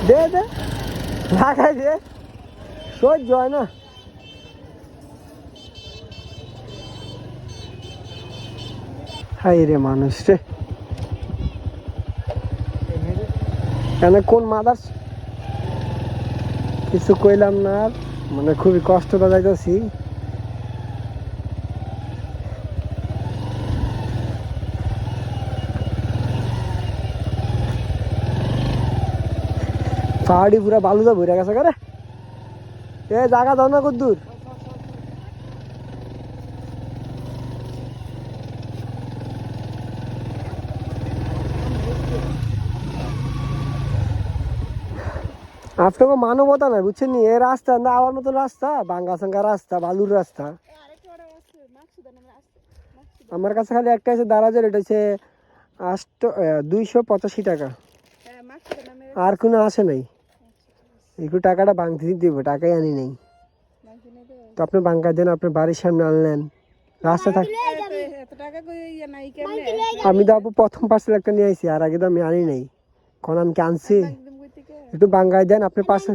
দে দে লাগাই দে সহ্য হয় না। হাই রে মানুষ রে, কেন কোন মাদার কিছু কইলাম না আর, মানে খুবই কষ্ট যাইতেছি। পাহাড়ি পুরা বালুদা ভরে গেছে করে। এ জায়গা দাও না কদ্দুর। আপনাকে মানবতা নাই বুঝছেন নি, এ রাস্তা না আমার মতন রাস্তা, ভাঙ্গা সাঙ্গা রাস্তা, বালুর রাস্তা। আমার কাছে খালি একটা আছে দারাজের, এটা হচ্ছে 285 টাকা, আর কোনো আসে নাই। একটু টাকাটা ভাঙতে দিব, টাকাই আনি নাই। তো আপনি ভাঙ্গা দেন, আপনি বাড়ির সামনে আনলেন রাস্তা থাক। আমি তো আপু প্রথম পার্সেল একটা নিয়ে আইছি, আর আগে তো আমি আনি নাই। এখন আমি কি আনছি, একটু ভাঙ্গাই দেন আপনি পাশে।